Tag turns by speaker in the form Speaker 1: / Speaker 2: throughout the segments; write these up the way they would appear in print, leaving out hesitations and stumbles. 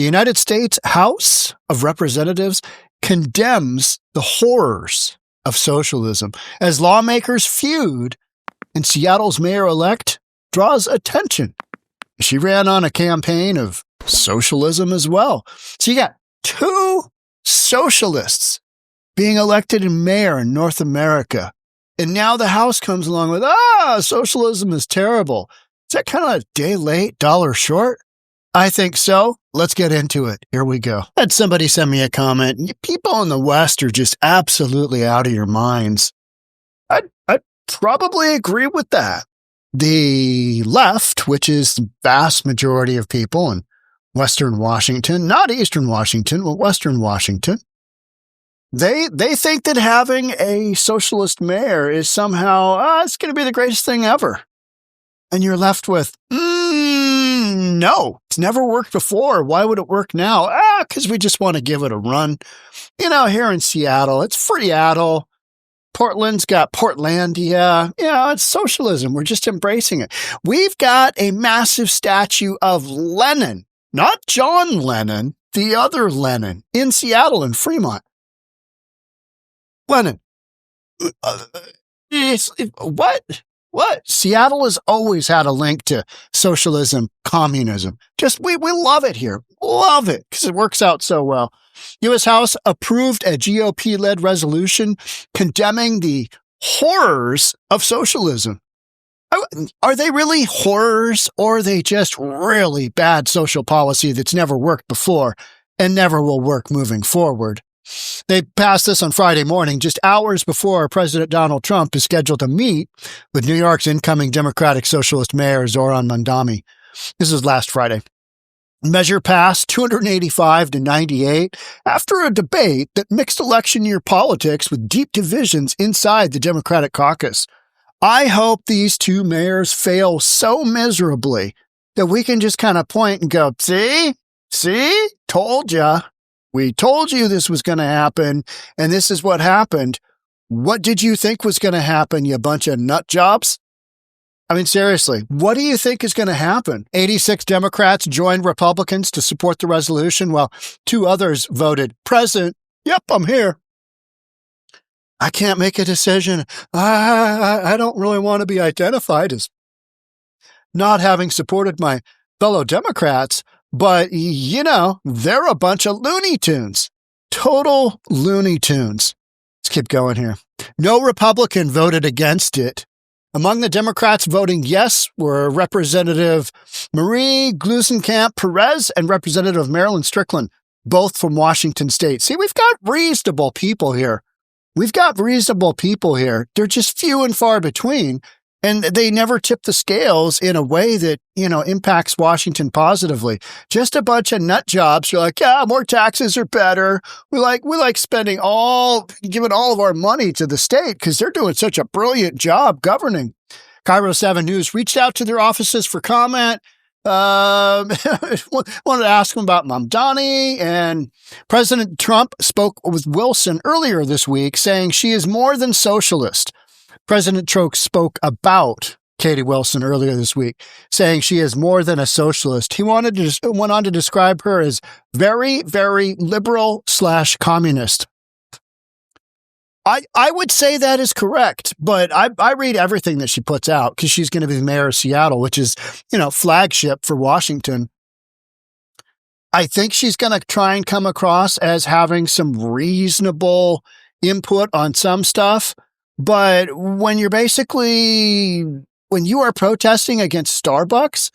Speaker 1: The United States House of Representatives condemns the horrors of socialism as lawmakers feud and Seattle's mayor-elect draws attention. She ran on a campaign of socialism as well. So you got two socialists being elected in mayor in North America. And now the House comes along with, socialism is terrible. Is that kind of a day late, dollar short? I think so. Let's get into it. Here we go. Had somebody send me a comment. People in the West are just absolutely out of your minds. I'd probably agree with that. The left, which is the vast majority of people in Western Washington, not Eastern Washington, but Western Washington, they think that having a socialist mayor is somehow, it's going to be the greatest thing ever. And you're left with, no, it's never worked before. Why would it work now? Because we just want to give it a run. Here in Seattle, it's Freeattle. Portland's got Portlandia. It's socialism. We're just embracing it. We've got a massive statue of Lenin, not John Lennon, the other Lenin, in Seattle and Fremont. Lenin. What? Seattle has always had a link to socialism, communism. We love it here. Love it, because it works out so well. U.S. House approved a GOP-led resolution condemning the horrors of socialism. Are they really horrors, or are they just really bad social policy that's never worked before and never will work moving forward? They passed this on Friday morning, just hours before President Donald Trump is scheduled to meet with New York's incoming Democratic Socialist Mayor Zohran Mamdani. This is last Friday. Measure passed 285 to 98 after a debate that mixed election year politics with deep divisions inside the Democratic caucus. I hope these two mayors fail so miserably that we can just kind of point and go, see, told ya. We told you this was going to happen, and this is what happened. What did you think was going to happen, you bunch of nut jobs? I mean, seriously, what do you think is going to happen? 86 Democrats joined Republicans to support the resolution, while 2 others voted present. Yep, I'm here. I can't make a decision. I don't really want to be identified as not having supported my fellow Democrats. But, they're a bunch of Looney Tunes. Total Looney Tunes. Let's keep going here. No Republican voted against it. Among the Democrats voting yes were Representative 𝗪𝗔𝗔𝗦𝗪𝗧𝗛 and Representative Marilyn Strickland, both from Washington State. See, we've got reasonable people here. They're just few and far between. And they never tip the scales in a way that, impacts Washington positively. Just a bunch of nut jobs. You're like, more taxes are better. We like giving all of our money to the state because they're doing such a brilliant job governing. Cairo 7 News reached out to their offices for comment. Wanted to ask them about Mamdani, and President Trump spoke with Wilson earlier this week saying she is more than socialist. President Trump spoke about Katie Wilson earlier this week, saying she is more than a socialist. He went on to describe her as very, very liberal/communist. I would say that is correct, but I read everything that she puts out because she's going to be the mayor of Seattle, which is, flagship for Washington. I think she's going to try and come across as having some reasonable input on some stuff. But when you are protesting against Starbucks,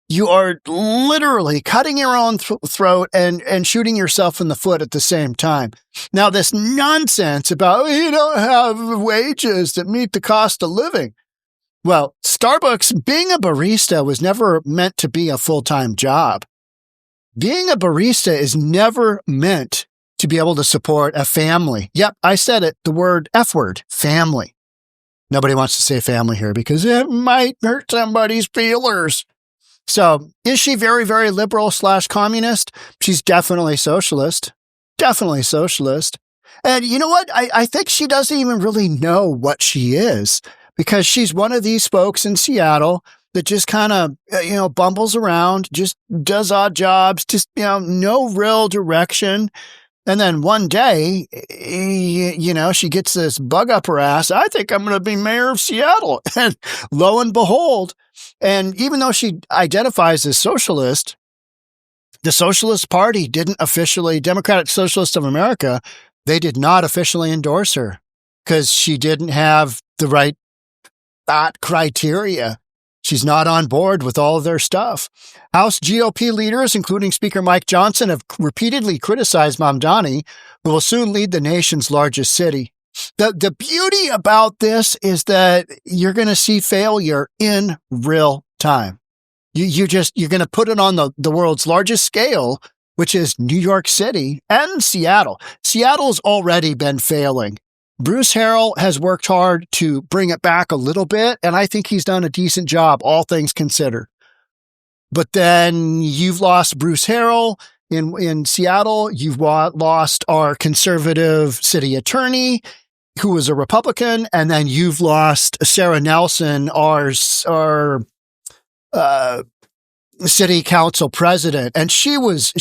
Speaker 1: you are literally cutting your own throat and shooting yourself in the foot at the same time. Now, this nonsense about you don't have wages that meet the cost of living. Well, Starbucks, being a barista was never meant to be a full-time job. Being a barista is never meant to be able to support a family. Yep, I said it, the word F word, family. Nobody wants to say family here because it might hurt somebody's feelers. So is she very, very liberal/communist? She's definitely socialist. Definitely socialist. And you know what? I think she doesn't even really know what she is because she's one of these folks in Seattle that just kind of, bumbles around, just does odd jobs, just, no real direction. And then one day, she gets this bug up her ass. I think I'm going to be mayor of Seattle. And lo and behold, and even though she identifies as socialist, the Socialist Party didn't officially, Democratic Socialists of America, they did not officially endorse her because she didn't have the right thought criteria. She's not on board with all of their stuff. House GOP leaders, including Speaker Mike Johnson, have repeatedly criticized Mamdani, who will soon lead the nation's largest city. The beauty about this is that you're going to see failure in real time. You're going to put it on the world's largest scale, which is New York City and Seattle. Seattle's already been failing. Bruce Harrell has worked hard to bring it back a little bit, and I think he's done a decent job, all things considered. But then you've lost Bruce Harrell in Seattle. You've lost our conservative city attorney, who was a Republican, and then you've lost Sarah Nelson, our city council president, and she was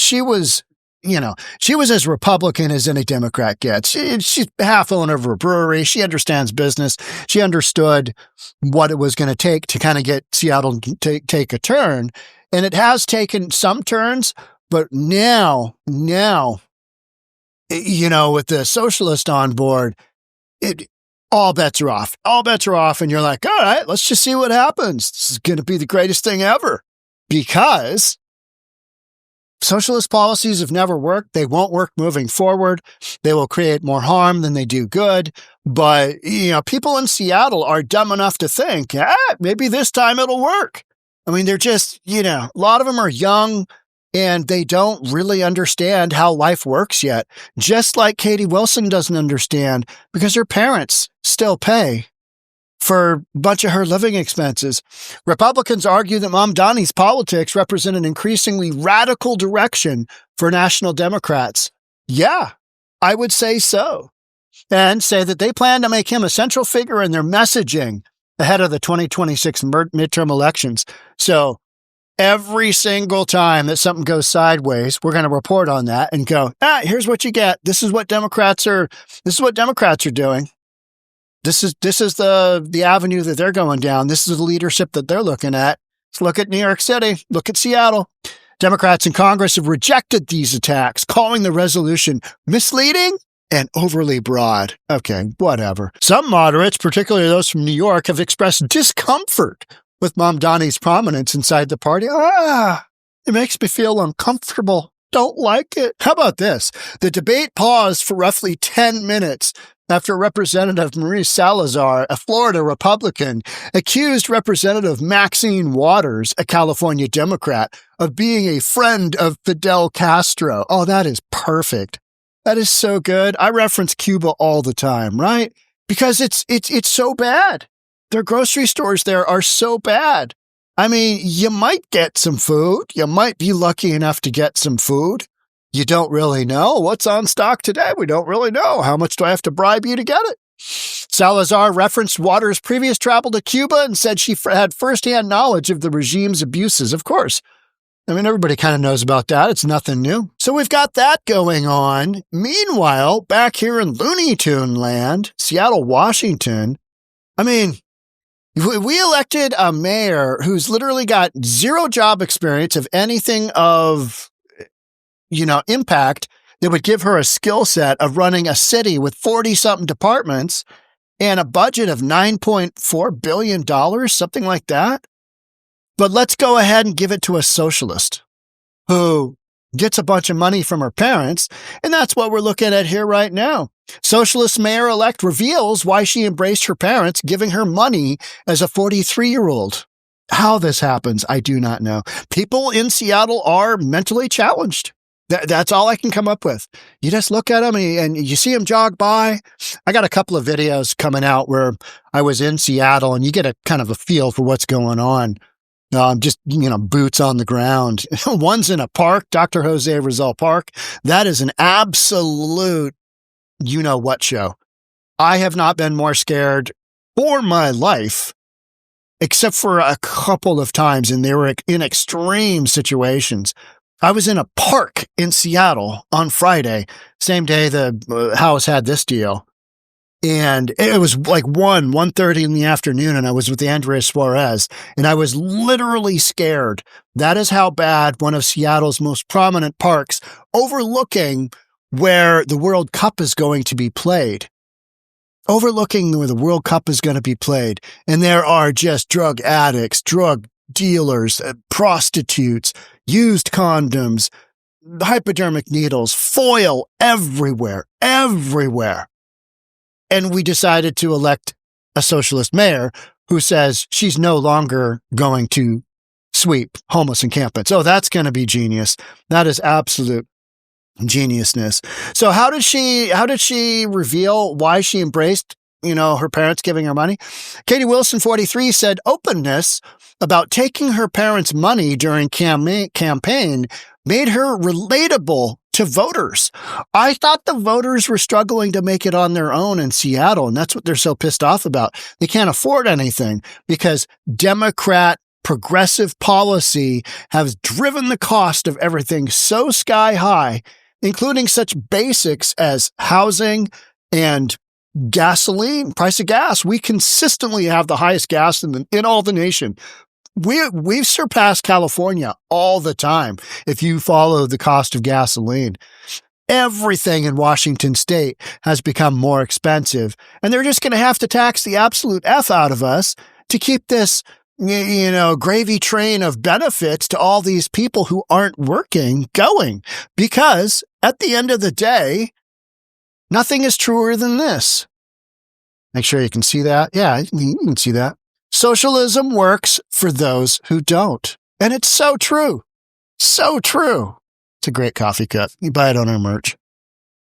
Speaker 1: as Republican as any Democrat gets. She's half owner of a brewery. She understands business. She understood what it was going to take to kind of get Seattle to take a turn. And it has taken some turns, but now, with the socialist on board, all bets are off. All bets are off. And you're like, all right, let's just see what happens. This is going to be the greatest thing ever, because socialist policies have never worked. They won't work moving forward. They will create more harm than they do good. But, people in Seattle are dumb enough to think, maybe this time it'll work. I mean, they're just, a lot of them are young and they don't really understand how life works yet. Just like Katie Wilson doesn't understand, because her parents still pay for a bunch of her living expenses. Republicans argue that Mamdani's politics represent an increasingly radical direction for national Democrats. Yeah, I would say so. And say that they plan to make him a central figure in their messaging ahead of the 2026 midterm elections. So every single time that something goes sideways, we're going to report on that and go, here's what you get. This is what Democrats are doing. This is the avenue that they're going down. This is the leadership that they're looking at. Let's look at New York City. Look at Seattle. Democrats in Congress have rejected these attacks, calling the resolution misleading and overly broad. Okay, whatever. Some moderates, particularly those from New York, have expressed discomfort with Mamdani's prominence inside the party. It makes me feel uncomfortable. Don't like it. How about this? The debate paused for roughly 10 minutes after Representative Marie Salazar, a Florida Republican, accused Representative Maxine Waters, a California Democrat, of being a friend of Fidel Castro. Oh, that is perfect. That is so good. I reference Cuba all the time, right? Because it's so bad. Their grocery stores there are so bad. I mean, you might get some food. You might be lucky enough to get some food. You don't really know what's on stock today. We don't really know. How much do I have to bribe you to get it? Salazar referenced Waters' previous travel to Cuba and said she had firsthand knowledge of the regime's abuses. Of course. I mean, everybody kind of knows about that. It's nothing new. So we've got that going on. Meanwhile, back here in Looney Tune land, Seattle, Washington, I mean, we elected a mayor who's literally got zero job experience of anything of, impact that would give her a skill set of running a city with 40-something departments and a budget of $9.4 billion, something like that. But let's go ahead and give it to a socialist who gets a bunch of money from her parents, and that's what we're looking at here right now. Socialist mayor-elect reveals why she embraced her parents, giving her money as a 43-year-old. How this happens, I do not know. People in Seattle are mentally challenged. That's all I can come up with. You just look at them and you see them jog by. I got a couple of videos coming out where I was in Seattle, and you get a kind of a feel for what's going on. Just, boots on the ground. One's in a park, Dr. Jose Rizal Park. That is an absolute you-know-what show. I have not been more scared for my life except for a couple of times, and they were in extreme situations. I was in a park in Seattle on Friday, same day the House had this deal. And it was like 1:30 in the afternoon, and I was with 𝗪𝗓𝗧𝗛, and I was literally scared. That is how bad one of Seattle's most prominent parks, overlooking where the World Cup is going to be played. Overlooking where the World Cup is going to be played. And there are just drug addicts, drug dealers, prostitutes, used condoms, hypodermic needles, foil everywhere. And we decided to elect a socialist mayor who says she's no longer going to sweep homeless encampments. Oh, that's going to be genius. That is absolute geniusness. So how did she reveal why she embraced, her parents giving her money? Katie Wilson, 43, said openness about taking her parents' money during campaign made her relatable to voters. I thought the voters were struggling to make it on their own in Seattle, and that's what they're so pissed off about. They can't afford anything because Democrat progressive policy has driven the cost of everything so sky high, including such basics as housing and gasoline, price of gas. We consistently have the highest gas in all the nation. We've surpassed California all the time if you follow the cost of gasoline. Everything in Washington state has become more expensive, and they're just going to have to tax the absolute F out of us to keep this, gravy train of benefits to all these people who aren't working going. Because at the end of the day, nothing is truer than this. Make sure you can see that. Yeah, you can see that. Socialism works for those who don't. And it's so true. So true. It's a great coffee cup. You buy it on our merch.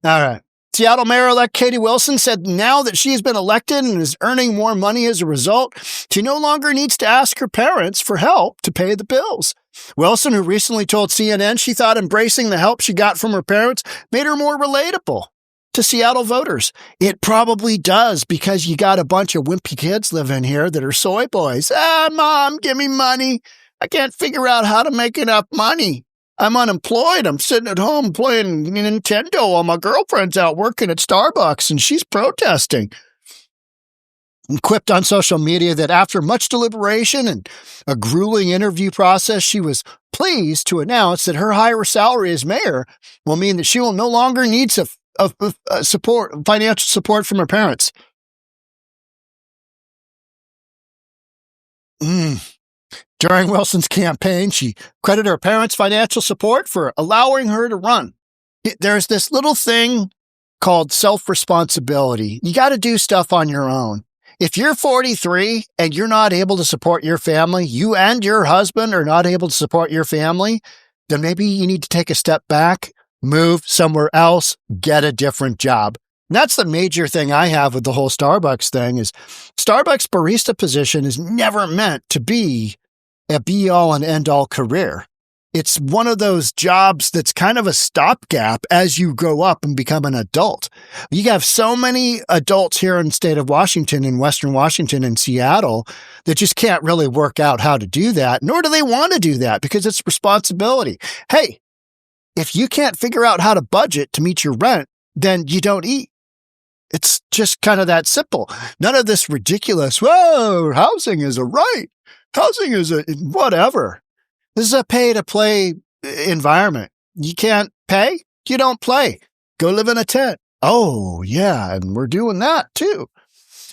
Speaker 1: All right. Seattle Mayor-elect Katie Wilson said now that she's been elected and is earning more money as a result, she no longer needs to ask her parents for help to pay the bills. Wilson, who recently told CNN she thought embracing the help she got from her parents made her more relatable to Seattle voters. It probably does, because you got a bunch of wimpy kids living here that are soy boys. Mom, give me money. I can't figure out how to make enough money. I'm unemployed. I'm sitting at home playing Nintendo while my girlfriend's out working at Starbucks and she's protesting. And quipped on social media that after much deliberation and a grueling interview process, she was pleased to announce that her higher salary as mayor will mean that she will no longer need financial support from her parents. During Wilson's campaign, she credited her parents' financial support for allowing her to run. There's this little thing called self-responsibility. You got to do stuff on your own. If you're 43 and you're not able to support your family, you and your husband are not able to support your family, then maybe you need to take a step back, move somewhere else, get a different job. And that's the major thing I have with the whole Starbucks thing is Starbucks barista position is never meant to be a be-all and end-all career. It's one of those jobs that's kind of a stopgap as you grow up and become an adult. You have so many adults here in the state of Washington, in Western Washington and Seattle, that just can't really work out how to do that, nor do they want to do that because it's responsibility. Hey, if you can't figure out how to budget to meet your rent, then you don't eat. It's just kind of that simple. None of this ridiculous, housing is a right. Housing is a whatever. This is a pay-to-play environment. You can't pay, you don't play. Go live in a tent. Oh, yeah, and we're doing that too.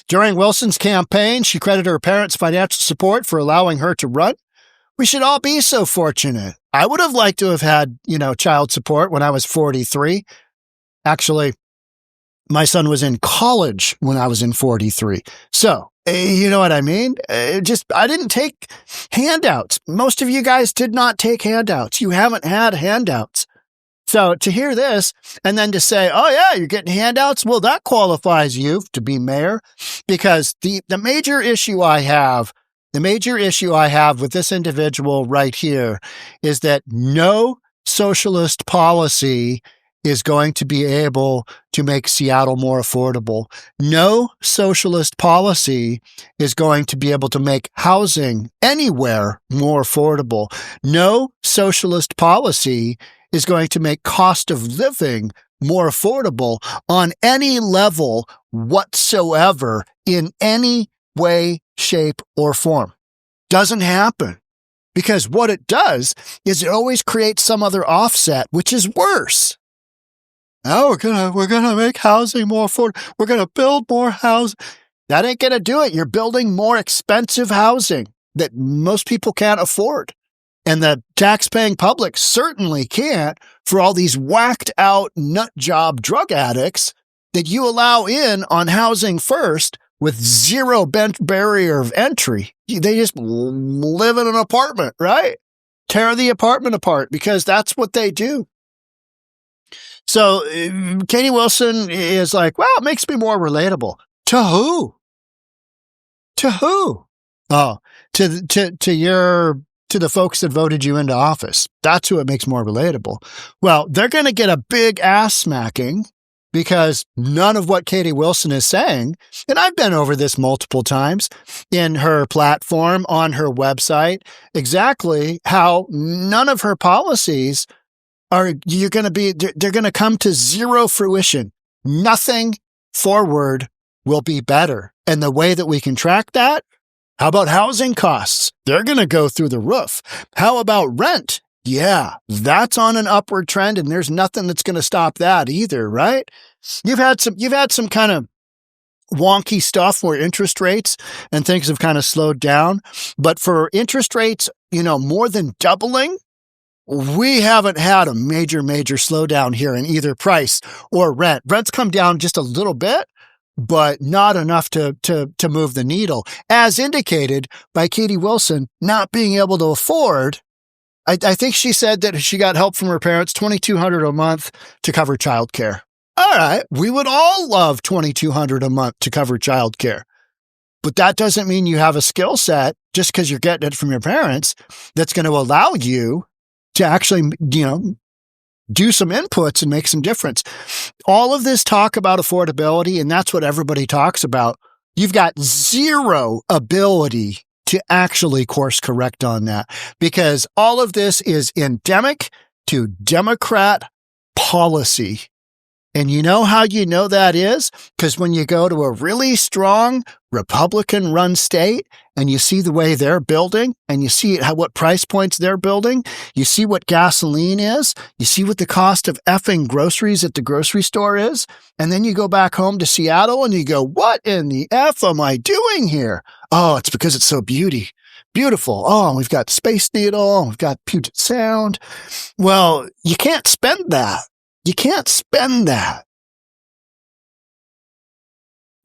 Speaker 1: During Wilson's campaign, she credited her parents' financial support for allowing her to run. We should all be so fortunate. I would have liked to have had, child support when I was 43. Actually, my son was in college when I was in 43. So, you know what I mean? I didn't take handouts. Most of you guys did not take handouts. You haven't had handouts. So to hear this and then to say, oh yeah, you're getting handouts. Well, that qualifies you to be mayor, because the major issue I have with this individual right here is that no socialist policy is going to be able to make Seattle more affordable. No socialist policy is going to be able to make housing anywhere more affordable. No socialist policy is going to make cost of living more affordable on any level whatsoever in any way, shape, or form. Doesn't happen. Because what it does is it always creates some other offset, which is worse. Oh, we're gonna make housing more affordable. We're gonna build more housing. That ain't gonna do it. You're building more expensive housing that most people can't afford. And the tax-paying public certainly can't for all these whacked out nut job drug addicts that you allow in on housing first with zero barrier of entry. They just live in an apartment, right? Tear the apartment apart because that's what they do. So Katie Wilson is like, well, it makes me more relatable. To who? To who? Oh, to the folks that voted you into office. That's who it makes more relatable. Well, they're going to get a big ass smacking because none of what Katie Wilson is saying, and I've been over this multiple times in her platform, on her website, exactly how none of her policies they're going to come to zero fruition. Nothing forward will be better. And the way that we can track that, how about housing costs? They're going to go through the roof. How about rent? Yeah, that's on an upward trend, and there's nothing that's going to stop that either, right? You've had some kind of wonky stuff where interest rates and things have kind of slowed down, but for interest rates, more than doubling, we haven't had a major slowdown here in either price or rent. Rent's come down just a little bit, but not enough to move the needle, as indicated by Katie Wilson not being able to afford. I think she said that she got help from her parents, $2,200 a month to cover childcare. All right, we would all love $2,200 a month to cover childcare, but that doesn't mean you have a skill set just because you're getting it from your parents that's going to allow you to actually, do some inputs and make some difference. All of this talk about affordability, and that's what everybody talks about. You've got zero ability to actually course correct on that because all of this is endemic to Democrat policy. And you know how you know that is? Because when you go to a really strong Republican-run state and you see the way they're building and you see what price points they're building, you see what gasoline is, you see what the cost of effing groceries at the grocery store is, and then you go back home to Seattle and you go, what in the F am I doing here? Oh, it's because it's so beautiful. Oh, we've got Space Needle, we've got Puget Sound. Well, you can't spend that. You can't spend that.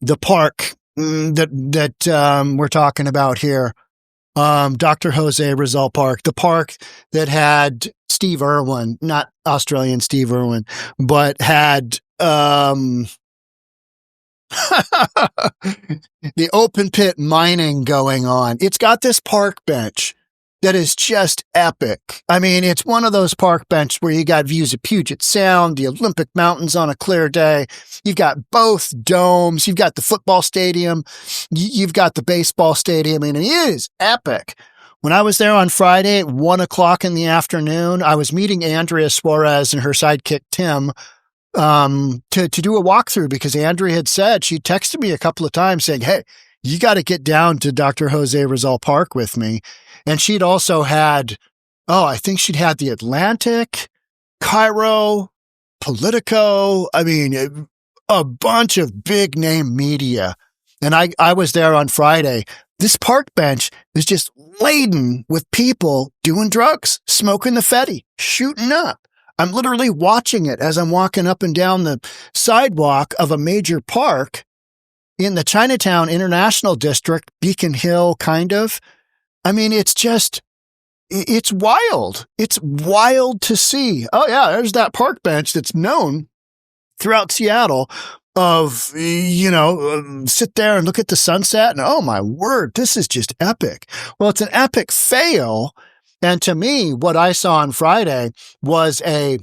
Speaker 1: The park that we're talking about here, Dr. 𝗪𝗧𝗛𝗪 Park, the park that had Steve Irwin, not Australian Steve Irwin, but had the open pit mining going on. It's got this park bench that is just epic. I mean, it's one of those park benches where you got views of Puget Sound, the Olympic Mountains on a clear day. You've got both domes. You've got the football stadium. You've got the baseball stadium. I mean, it is epic. When I was there on Friday at 1:00 in the afternoon, I was meeting Andrea Suarez and her sidekick, Tim, to do a walkthrough because Andrea had said, she texted me a couple of times saying, hey, you got to get down to Dr. 𝗪𝗧𝗪𝗪 Park with me. And she'd also had, I think she'd had the Atlantic, Cairo, Politico. I mean, a bunch of big name media. And I was there on Friday. This park bench is just laden with people doing drugs, smoking the Fetty, shooting up. I'm literally watching it as I'm walking up and down the sidewalk of a major park in the Chinatown International District, Beacon Hill, kind of. I mean, it's wild. It's wild to see. Oh, yeah, there's that park bench that's known throughout Seattle of, sit there and look at the sunset and, oh, my word, this is just epic. Well, it's an epic fail. And to me, what I saw on Friday was a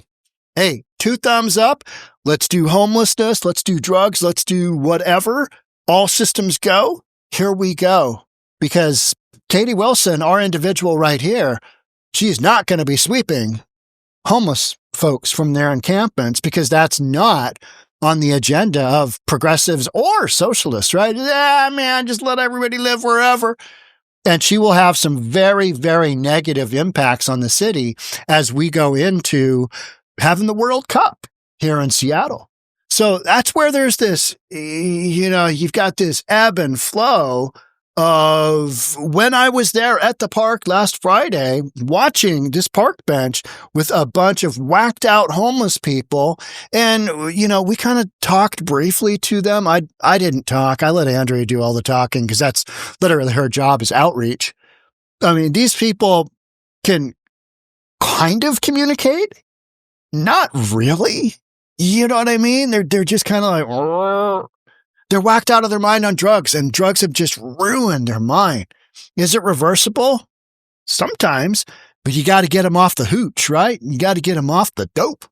Speaker 1: Hey, 2 thumbs up. Let's do homelessness. Let's do drugs. Let's do whatever. All systems go. Here we go. Because Katie Wilson, our individual right here, she's not going to be sweeping homeless folks from their encampments because that's not on the agenda of progressives or socialists, right? Man, just let everybody live wherever. And she will have some very, very negative impacts on the city as we go into having the World Cup here in Seattle. So that's where there's this, you've got this ebb and flow of when I was there at the park last Friday, watching this park bench with a bunch of whacked out homeless people. And, we kind of talked briefly to them. I didn't talk. I let Andrea do all the talking because that's literally her job is outreach. I mean, these people can kind of communicate. Not really. You know what I mean? They're just kind of like, they're whacked out of their mind on drugs, and drugs have just ruined their mind. Is it reversible? Sometimes, but you got to get them off the hooch, right? You got to get them off the dope.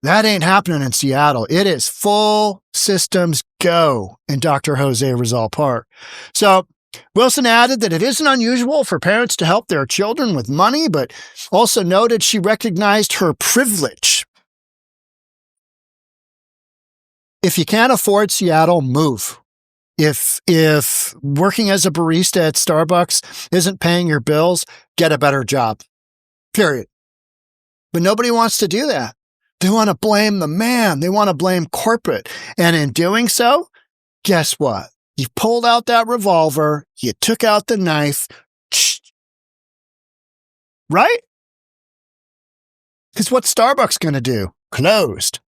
Speaker 1: That ain't happening in Seattle. It is full systems go in Dr. Jose Rizal Park. So Wilson added that it isn't unusual for parents to help their children with money, but also noted she recognized her privilege. If you can't afford Seattle, move. If working as a barista at Starbucks isn't paying your bills, get a better job. Period. But nobody wants to do that. They want to blame the man. They want to blame corporate. And in doing so, guess what? You pulled out that revolver. You took out the knife. Right? Because what's Starbucks going to do? Closed.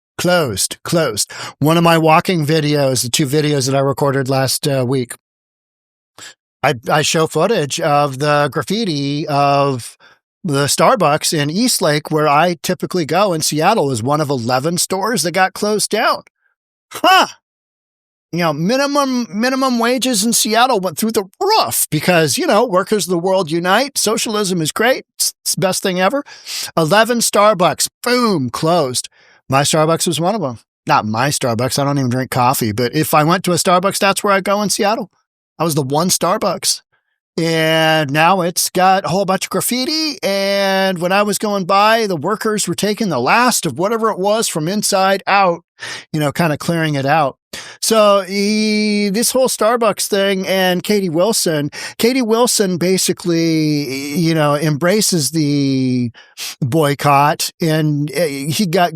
Speaker 1: One of my walking videos, the 2 videos that I recorded last week, I show footage of the graffiti of the Starbucks in Eastlake, where I typically go in Seattle, is one of 11 stores that got closed down. Minimum wages in Seattle went through the roof because, workers of the world unite. Socialism is great. It's the best thing ever. 11 Starbucks, boom, closed. My Starbucks was one of them. Not my Starbucks. I don't even drink coffee. But if I went to a Starbucks, that's where I go in Seattle. I was the one Starbucks. And now it's got a whole bunch of graffiti. And when I was going by, the workers were taking the last of whatever it was from inside out, kind of clearing it out. So this whole Starbucks thing and Katie Wilson basically, embraces the boycott, and he got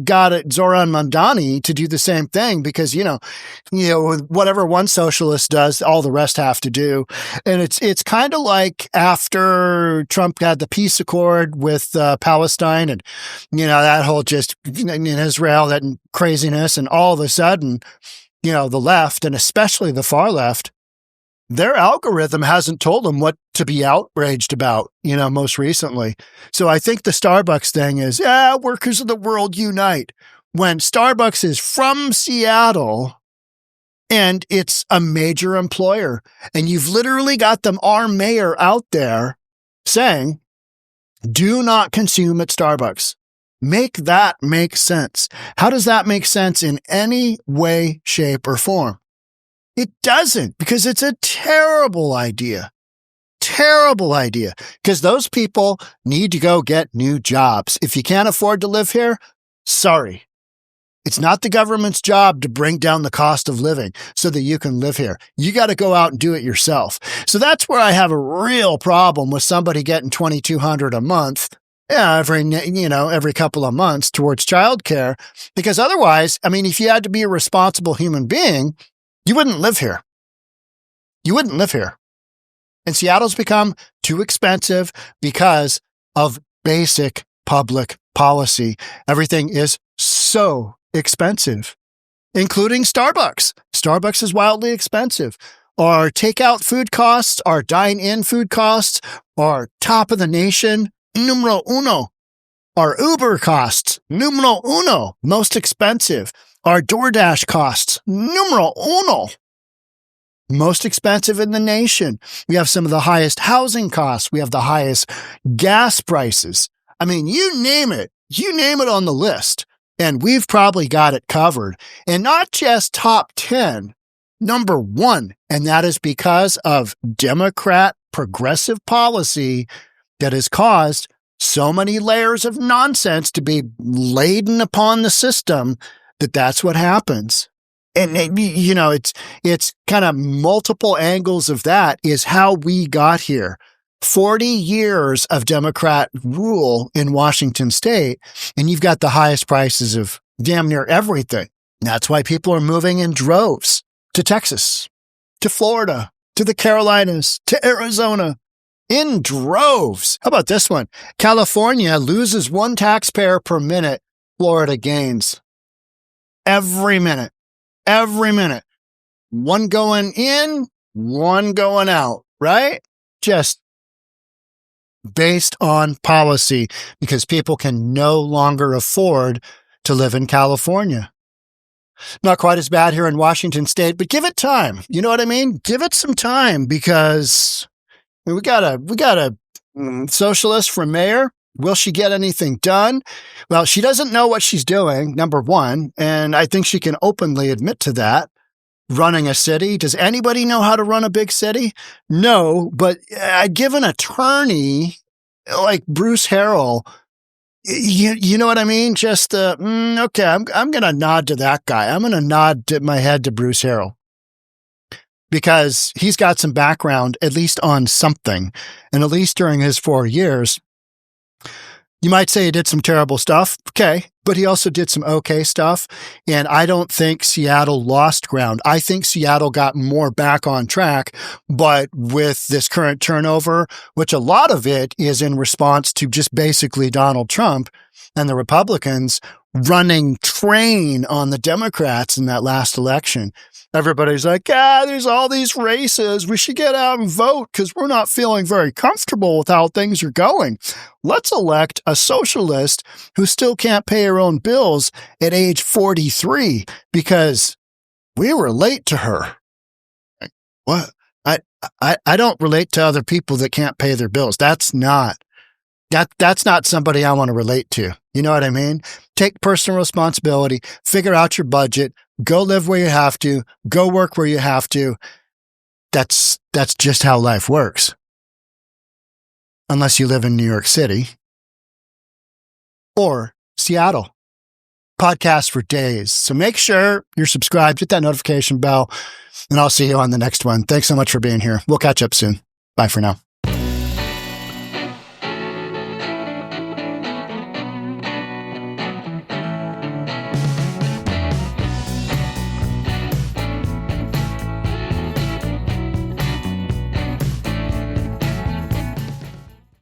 Speaker 1: Zoran Mandani to do the same thing because, whatever one socialist does, all the rest have to do. And it's kind of like after Trump had the peace accord with Palestine and, that whole just in Israel, that craziness, and all of a sudden, the left, and especially the far left, their algorithm hasn't told them what to be outraged about, most recently. So I think the Starbucks thing is, workers of the world unite. When Starbucks is from Seattle and it's a major employer, and you've literally got our mayor out there saying, do not consume at Starbucks. Make that make sense. How does that make sense in any way, shape, or form? It doesn't, because it's a terrible idea. Terrible idea. Because those people need to go get new jobs. If you can't afford to live here, sorry. It's not the government's job to bring down the cost of living so that you can live here. You got to go out and do it yourself. So that's where I have a real problem with somebody getting $2,200 a month. Every couple of months towards childcare, because otherwise, if you had to be a responsible human being, you wouldn't live here. And Seattle's become too expensive because of basic public policy. Everything is so expensive, including Starbucks. Starbucks is wildly expensive. Our takeout food costs, our dine-in food costs are top of the nation. Numero uno. Our Uber costs, numero uno, most expensive. Our DoorDash costs, numero uno, most expensive in the nation. We have some of the highest housing costs. We have the highest gas prices. You name it. You name it on the list, and we've probably got it covered. And not just top 10, number 1, and that is because of Democrat progressive policy that has caused so many layers of nonsense to be laden upon the system that's what happens. And, you know, it's kind of multiple angles of that is how we got here. 40 years of Democrat rule in Washington state, and you've got the highest prices of damn near everything. That's why people are moving in droves to Texas, to Florida, to the Carolinas, to Arizona, in droves. How about this one? California loses 1 taxpayer per minute. Florida gains. Every minute. One going in, one going out, right? Just based on policy, because people can no longer afford to live in California. Not quite as bad here in Washington state, but give it time. You know what I mean? Give it some time, because we got a socialist for mayor. Will she get anything done? Well, she doesn't know what she's doing, number 1, and I think she can openly admit to that. Running a city. Does anybody know how to run a big city? No, but I'd give an attorney like Bruce Harrell, you know what I mean? Just, okay, I'm going to nod to that guy. I'm going to nod my head to Bruce Harrell, because he's got some background, at least on something. And at least during his 4 years, you might say he did some terrible stuff. Okay. But he also did some okay stuff. And I don't think Seattle lost ground. I think Seattle got more back on track. But with this current turnover, which a lot of it is in response to just basically Donald Trump and the Republicans running train on the Democrats in that last election. Everybody's like, there's all these races. We should get out and vote because we're not feeling very comfortable with how things are going. Let's elect a socialist who still can't pay her own bills at age 43 because we relate to her. What? I don't relate to other people that can't pay their bills. That's not somebody I want to relate to. You know what I mean? Take personal responsibility, figure out your budget, go live where you have to, go work where you have to. That's just how life works. Unless you live in New York City or Seattle. Podcast for days. So make sure you're subscribed, hit that notification bell, and I'll see you on the next one. Thanks so much for being here. We'll catch up soon. Bye for now.